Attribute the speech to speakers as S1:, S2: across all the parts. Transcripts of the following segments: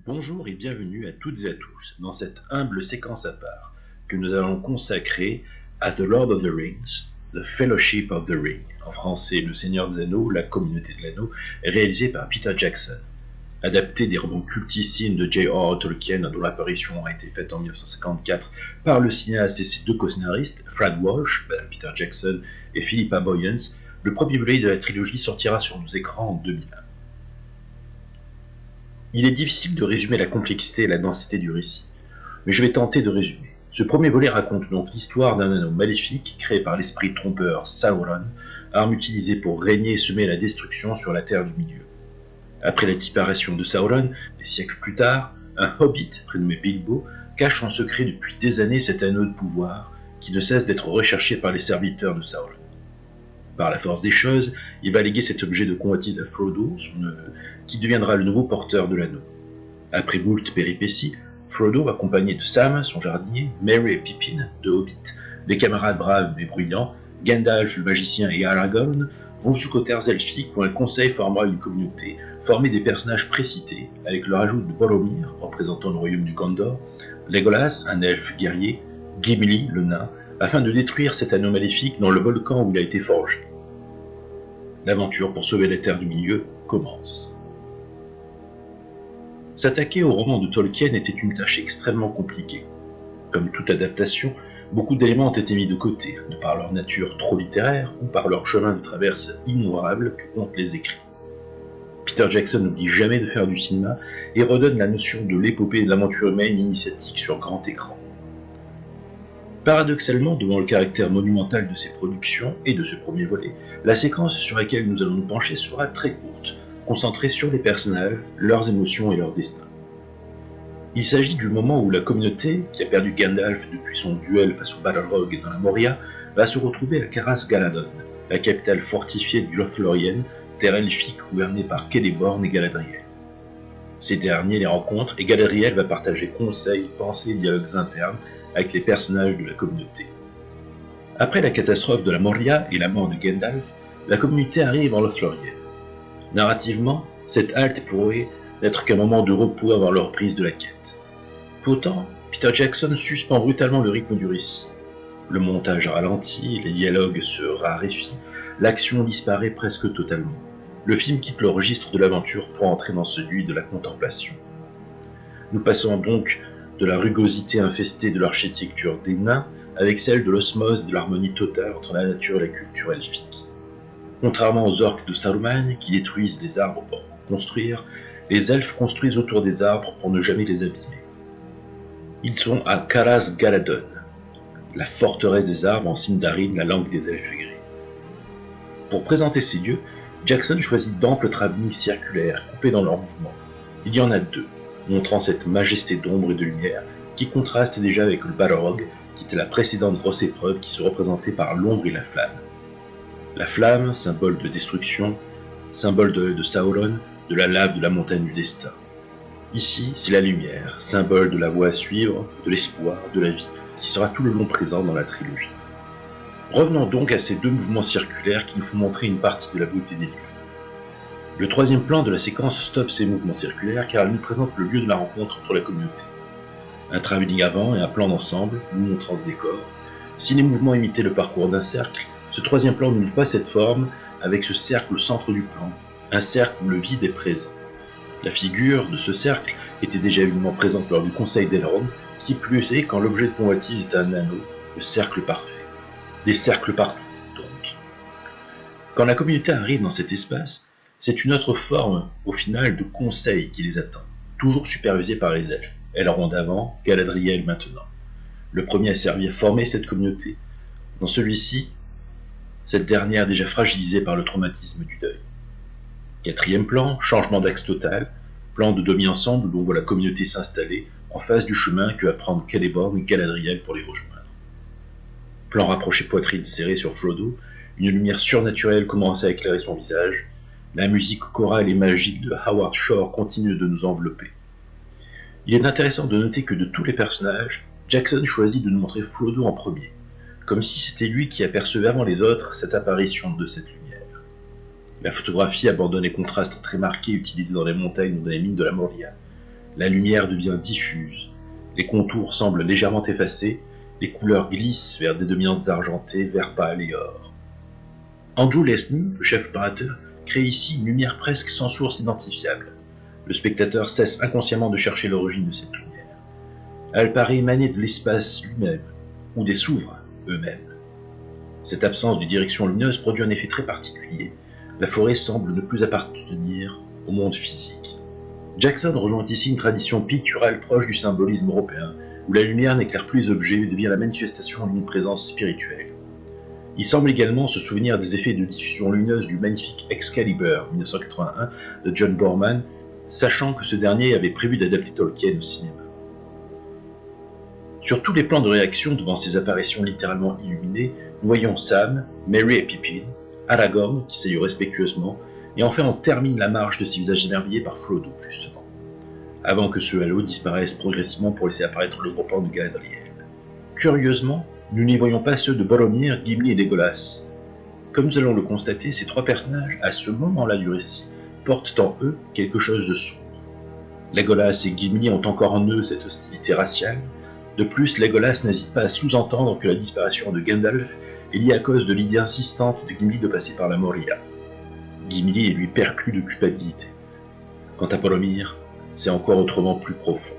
S1: Bonjour et bienvenue à toutes et à tous dans cette humble séquence à part que nous allons consacrer à The Lord of the Rings, The Fellowship of the Ring, en français Le Seigneur des Anneaux, La Communauté de l'Anneau, réalisé par Peter Jackson. Adapté des romans cultissimes de J.R.R. Tolkien, dont l'apparition a été faite en 1954 par le cinéaste et ses deux co-scénaristes, Fred Walsh, Peter Jackson et Philippa Boyens, le premier volet de la trilogie sortira sur nos écrans en 2001. Il est difficile de résumer la complexité et la densité du récit, mais je vais tenter de résumer. Ce premier volet raconte donc l'histoire d'un anneau maléfique créé par l'esprit trompeur Sauron, arme utilisée pour régner et semer la destruction sur la Terre du Milieu. Après la disparition de Sauron, des siècles plus tard, un hobbit prénommé Bilbo cache en secret depuis des années cet anneau de pouvoir qui ne cesse d'être recherché par les serviteurs de Sauron. Par la force des choses, il va léguer cet objet de convoitise à Frodo, son neveu, qui deviendra le nouveau porteur de l'anneau. Après moult péripéties, Frodo, accompagné de Sam, son jardinier, Merry et Pippin, deux hobbits, des camarades braves mais bruyants, Gandalf le magicien et Aragorn, vont jusqu'aux terres elfiques où un conseil formera une communauté, formée des personnages précités, avec le rajout de Boromir, représentant le royaume du Gondor, Legolas, un elfe guerrier, Gimli, le nain, afin de détruire cet anneau maléfique dans le volcan où il a été forgé. L'aventure pour sauver la Terre du Milieu commence. S'attaquer au roman de Tolkien était une tâche extrêmement compliquée. Comme toute adaptation, beaucoup d'éléments ont été mis de côté, de par leur nature trop littéraire ou par leur chemin de traverse innombrable que comptent les écrits. Peter Jackson n'oublie jamais de faire du cinéma et redonne la notion de l'épopée et de l'aventure humaine initiatique sur grand écran. Paradoxalement, devant le caractère monumental de ces productions et de ce premier volet, la séquence sur laquelle nous allons nous pencher sera très courte, concentrée sur les personnages, leurs émotions et leur destin. Il s'agit du moment où la communauté, qui a perdu Gandalf depuis son duel face au Balrog dans la Moria, va se retrouver à Caras Galadon, la capitale fortifiée du Lothlórien, terre elfique gouvernée par Celeborn et Galadriel. Ces derniers les rencontrent et Galadriel va partager conseils, pensées et dialogues internes avec les personnages de la communauté. Après la catastrophe de la Moria et la mort de Gandalf, la communauté arrive en Lothlórien. Narrativement, cette halte pourrait n'être qu'un moment de repos avant leur prise de la quête. Pourtant, Peter Jackson suspend brutalement le rythme du récit. Le montage ralentit, les dialogues se raréfient, l'action disparaît presque totalement. Le film quitte le registre de l'aventure pour entrer dans celui de la contemplation. Nous passons donc de la rugosité infestée de l'architecture des nains avec celle de l'osmose et de l'harmonie totale entre la nature et la culture elfique. Contrairement aux orques de Saruman qui détruisent les arbres pour construire, les elfes construisent autour des arbres pour ne jamais les abîmer. Ils sont à Caras Galadon, la forteresse des arbres en Sindarin, la langue des elfes gris. Pour présenter ces lieux, Jackson choisit d'amples travelling circulaires coupés dans leur mouvement. Il y en a deux, montrant cette majesté d'ombre et de lumière qui contraste déjà avec le Balrog, qui était la précédente grosse épreuve qui se représentait par l'ombre et la flamme. La flamme, symbole de destruction, symbole de Sauron, de la lave de la montagne du destin. Ici, c'est la lumière, symbole de la voie à suivre, de l'espoir, de la vie, qui sera tout le long présent dans la trilogie. Revenons donc à ces deux mouvements circulaires qui nous font montrer une partie de la beauté des lieux. Le troisième plan de la séquence stoppe ces mouvements circulaires car il nous présente le lieu de la rencontre entre la communauté. Un travelling avant et un plan d'ensemble nous montrant ce décor. Si les mouvements imitaient le parcours d'un cercle, ce troisième plan n'oublie pas cette forme avec ce cercle au centre du plan, un cercle où le vide est présent. La figure de ce cercle était déjà évidemment présente lors du conseil d'Elrond, qui plus est quand l'objet de convoitise est un anneau, le cercle parfait. Des cercles partout, donc. Quand la communauté arrive dans cet espace, c'est une autre forme, au final, de conseil qui les attend, toujours supervisée par les elfes, Elrond avant, Galadriel maintenant. Le premier a servi à former cette communauté. Dans celui-ci, cette dernière déjà fragilisée par le traumatisme du deuil. Quatrième plan, changement d'axe total, plan de demi-ensemble où l'on voit la communauté s'installer en face du chemin que va prendre Celeborn et Galadriel pour les rejoindre. Plan rapproché poitrine serrée sur Frodo, une lumière surnaturelle commence à éclairer son visage, la musique chorale et magique de Howard Shore continue de nous envelopper. Il est intéressant de noter que de tous les personnages, Jackson choisit de nous montrer Frodo en premier, comme si c'était lui qui apercevait avant les autres cette apparition de cette lumière. La photographie abandonne les contrastes très marqués utilisés dans les montagnes ou dans les mines de la Moria. La lumière devient diffuse, les contours semblent légèrement effacés, les couleurs glissent vers des dominantes argentées, vert pâle et or. Andrew Lesnie, le chef opérateur, crée ici une lumière presque sans source identifiable. Le spectateur cesse inconsciemment de chercher l'origine de cette lumière. Elle paraît émaner de l'espace lui-même, ou des souverains eux-mêmes. Cette absence de direction lumineuse produit un effet très particulier. La forêt semble ne plus appartenir au monde physique. Jackson rejoint ici une tradition picturale proche du symbolisme européen, où la lumière n'éclaire plus les objets et devient la manifestation d'une présence spirituelle. Il semble également se souvenir des effets de diffusion lumineuse du magnifique Excalibur 1981 de John Boorman, sachant que ce dernier avait prévu d'adapter Tolkien au cinéma. Sur tous les plans de réaction devant ces apparitions littéralement illuminées, nous voyons Sam, Merry et Pippin, Aragorn qui salue respectueusement, et enfin on termine la marche de ces visages émerveillés par Frodo, justement, avant que ce halo disparaisse progressivement pour laisser apparaître le gros plan de Galadriel. Curieusement, nous n'y voyons pas ceux de Boromir, Gimli et Legolas. Comme nous allons le constater, ces trois personnages, à ce moment-là du récit, portent en eux quelque chose de sombre. Legolas et Gimli ont encore en eux cette hostilité raciale. De plus, Legolas n'hésite pas à sous-entendre que la disparition de Gandalf est liée à cause de l'idée insistante de Gimli de passer par la Moria. Gimli est lui perclus de culpabilité. Quant à Boromir, c'est encore autrement plus profond.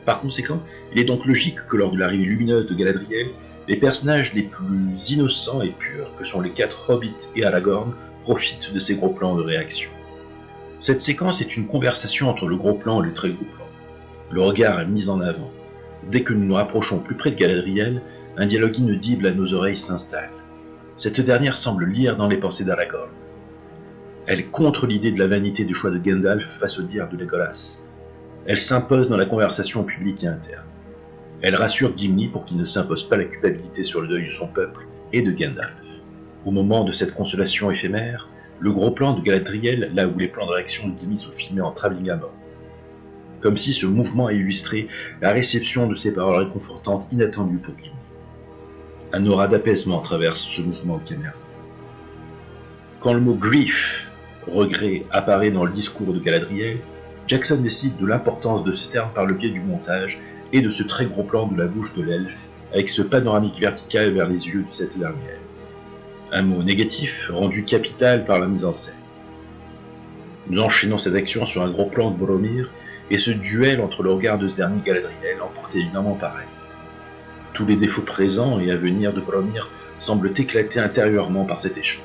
S1: Par conséquent, il est donc logique que lors de l'arrivée lumineuse de Galadriel, les personnages les plus innocents et purs, que sont les 4 hobbits et Aragorn, profitent de ces gros plans de réaction. Cette séquence est une conversation entre le gros plan et le très gros plan. Le regard est mis en avant. Dès que nous nous rapprochons plus près de Galadriel, un dialogue inaudible à nos oreilles s'installe. Cette dernière semble lire dans les pensées d'Aragorn. Elle contre l'idée de la vanité du choix de Gandalf face au dire de Legolas. Elle s'impose dans la conversation publique et interne. Elle rassure Gimli pour qu'il ne s'impose pas la culpabilité sur le deuil de son peuple et de Gandalf. Au moment de cette consolation éphémère, le gros plan de Galadriel, là où les plans de réaction de Gimli sont filmés en travelling à mort. Comme si ce mouvement illustrait la réception de ces paroles réconfortantes inattendues pour Gimli. Un aura d'apaisement traverse ce mouvement de caméra. Quand le mot grief, regret, apparaît dans le discours de Galadriel, Jackson décide de l'importance de ce terme par le biais du montage et de ce très gros plan de la bouche de l'elfe, avec ce panoramique vertical vers les yeux de cette dernière. Un mot négatif rendu capital par la mise en scène. Nous enchaînons cette action sur un gros plan de Boromir, et ce duel entre le regard de ce dernier Galadriel emporte évidemment pareil. Tous les défauts présents et à venir de Boromir semblent éclater intérieurement par cet échange.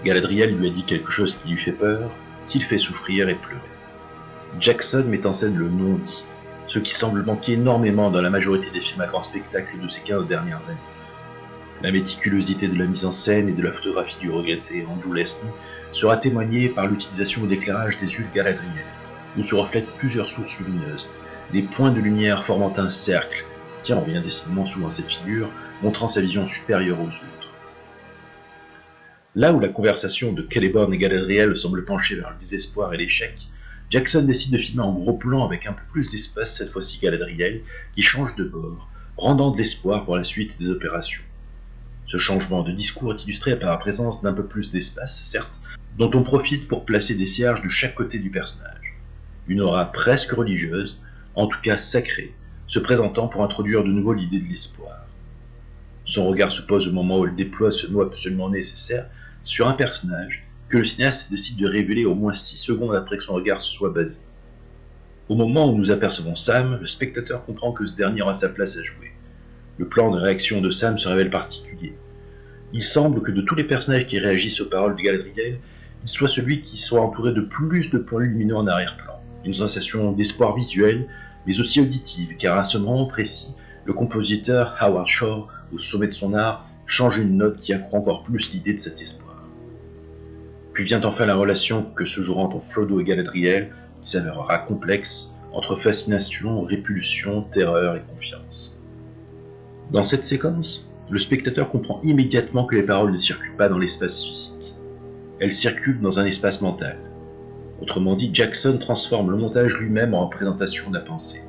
S1: Galadriel lui a dit quelque chose qui lui fait peur, qui le fait souffrir et pleurer. Jackson met en scène le non-dit, ce qui semble manquer énormément dans la majorité des films à grand spectacle de ces 15 dernières années. La méticulosité de la mise en scène et de la photographie du regretté Andrew Lesnie sera témoignée par l'utilisation d'éclairage des yeux de Galadriel, où se reflètent plusieurs sources lumineuses, des points de lumière formant un cercle, qui revient décidément souvent à cette figure, montrant sa vision supérieure aux autres. Là où la conversation de Celeborn et Galadriel semble pencher vers le désespoir et l'échec, Jackson décide de filmer en gros plan avec un peu plus d'espace, cette fois-ci Galadriel, qui change de bord, rendant de l'espoir pour la suite des opérations. Ce changement de discours est illustré par la présence d'un peu plus d'espace, certes, dont on profite pour placer des cierges de chaque côté du personnage. Une aura presque religieuse, en tout cas sacrée, se présentant pour introduire de nouveau l'idée de l'espoir. Son regard se pose au moment où elle déploie ce mot absolument nécessaire sur un personnage que le cinéaste décide de révéler au moins 6 secondes après que son regard se soit basé. Au moment où nous apercevons Sam, le spectateur comprend que ce dernier aura sa place à jouer. Le plan de réaction de Sam se révèle particulier. Il semble que de tous les personnages qui réagissent aux paroles de Galadriel, il soit celui qui soit entouré de plus de points lumineux en arrière-plan. Une sensation d'espoir visuel, mais aussi auditive, car à ce moment précis, le compositeur Howard Shore, au sommet de son art, change une note qui accroît encore plus l'idée de cet espoir. Puis vient enfin la relation que se jouera entre Frodo et Galadriel, qui s'avérera complexe, entre fascination, répulsion, terreur et confiance. Dans cette séquence, le spectateur comprend immédiatement que les paroles ne circulent pas dans l'espace physique. Elles circulent dans un espace mental. Autrement dit, Jackson transforme le montage lui-même en représentation de la pensée.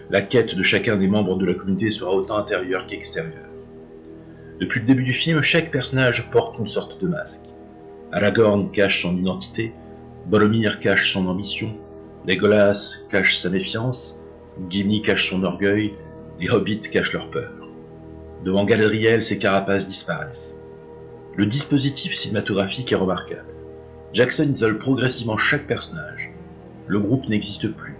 S1: La quête de chacun des membres de la communauté sera autant intérieure qu'extérieure. Depuis le début du film, chaque personnage porte une sorte de masque. Aragorn cache son identité, Boromir cache son ambition, Legolas cache sa méfiance, Gimli cache son orgueil, les hobbits cachent leur peur. Devant Galadriel, ses carapaces disparaissent. Le dispositif cinématographique est remarquable. Jackson isole progressivement chaque personnage. Le groupe n'existe plus.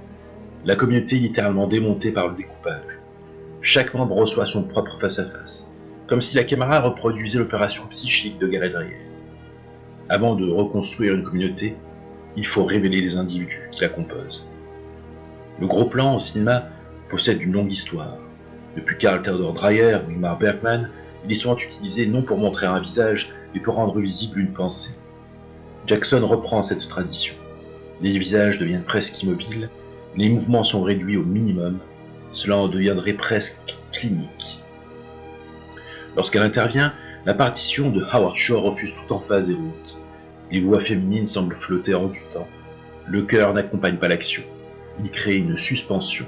S1: La communauté est littéralement démontée par le découpage. Chaque membre reçoit son propre face-à-face, comme si la caméra reproduisait l'opération psychique de Galadriel. Avant de reconstruire une communauté, il faut révéler les individus qui la composent. Le gros plan au cinéma possède une longue histoire. Depuis Carl Theodor Dreyer ou Ingmar Bergman, il est souvent utilisé non pour montrer un visage, mais pour rendre visible une pensée. Jackson reprend cette tradition. Les visages deviennent presque immobiles, les mouvements sont réduits au minimum, cela en deviendrait presque clinique. Lorsqu'elle intervient, la partition de Howard Shore refuse toute emphase héroïque. Les voix féminines semblent flotter hors du temps. Le chœur n'accompagne pas l'action. Il crée une suspension.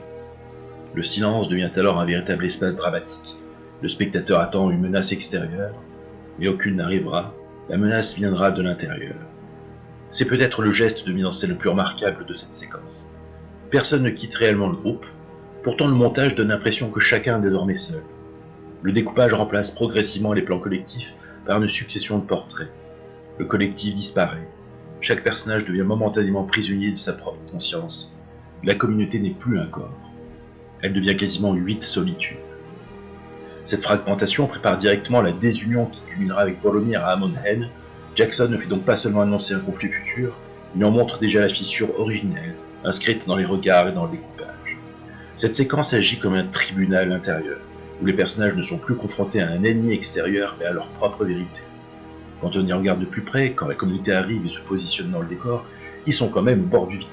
S1: Le silence devient alors un véritable espace dramatique. Le spectateur attend une menace extérieure, mais aucune n'arrivera. La menace viendra de l'intérieur. C'est peut-être le geste de mise en scène le plus remarquable de cette séquence. Personne ne quitte réellement le groupe, pourtant le montage donne l'impression que chacun est désormais seul. Le découpage remplace progressivement les plans collectifs par une succession de portraits. Le collectif disparaît. Chaque personnage devient momentanément prisonnier de sa propre conscience. La communauté n'est plus un corps. Elle devient quasiment 8 solitudes. Cette fragmentation prépare directement la désunion qui culminera avec Boromir à Amon Hen. Jackson ne fait donc pas seulement annoncer un conflit futur, il en montre déjà la fissure originelle, inscrite dans les regards et dans le découpage. Cette séquence agit comme un tribunal intérieur, où les personnages ne sont plus confrontés à un ennemi extérieur, mais à leur propre vérité. Quand on y regarde de plus près, quand la communauté arrive et se positionne dans le décor, ils sont quand même au bord du vide.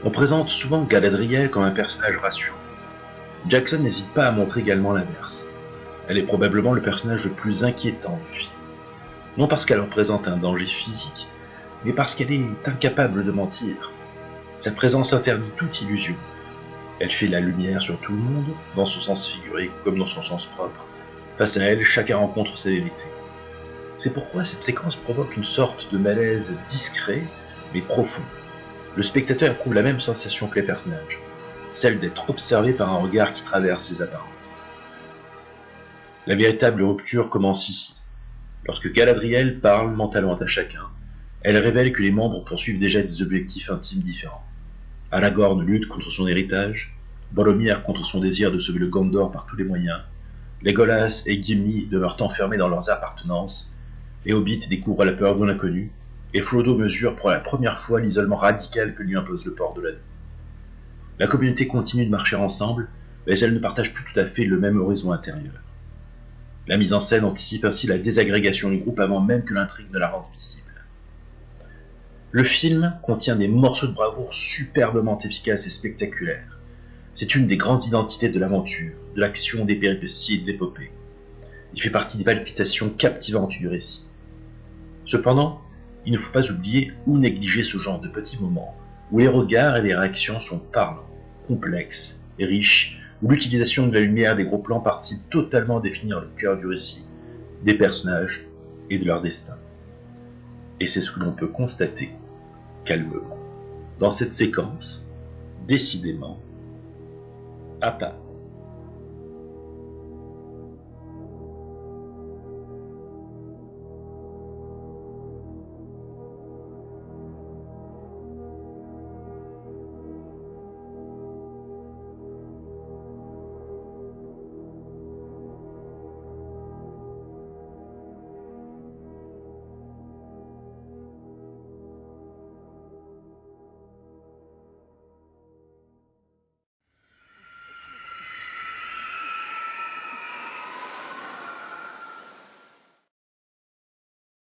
S1: On présente souvent Galadriel comme un personnage rassurant. Jackson n'hésite pas à montrer également l'inverse. Elle est probablement le personnage le plus inquiétant du film. Non parce qu'elle représente un danger physique, mais parce qu'elle est incapable de mentir. Sa présence interdit toute illusion. Elle fait la lumière sur tout le monde, dans son sens figuré comme dans son sens propre. Face à elle, chacun rencontre sa vérité. C'est pourquoi cette séquence provoque une sorte de malaise discret, mais profond. Le spectateur éprouve la même sensation que les personnages, celle d'être observé par un regard qui traverse les apparences. La véritable rupture commence ici. Lorsque Galadriel parle mentalement à chacun, elle révèle que les membres poursuivent déjà des objectifs intimes différents. Aragorn lutte contre son héritage, Boromir contre son désir de sauver le Gondor par tous les moyens, Legolas et Gimli demeurent enfermés dans leurs appartenances, les hobbits découvrent la peur de l'inconnu, et Frodo mesure pour la première fois l'isolement radical que lui impose le port de l'anneau. La communauté continue de marcher ensemble, mais elle ne partage plus tout à fait le même horizon intérieur. La mise en scène anticipe ainsi la désagrégation du groupe avant même que l'intrigue ne la rende visible. Le film contient des morceaux de bravoure superbement efficaces et spectaculaires. C'est une des grandes identités de l'aventure, de l'action, des péripéties et de l'épopée. Il fait partie des palpitations captivantes du récit. Cependant, il ne faut pas oublier ou négliger ce genre de petits moments où les regards et les réactions sont parlants, complexes et riches, où l'utilisation de la lumière des gros plans participe totalement à définir le cœur du récit, des personnages et de leur destin. Et c'est ce que l'on peut constater calmement dans cette séquence, décidément, à part.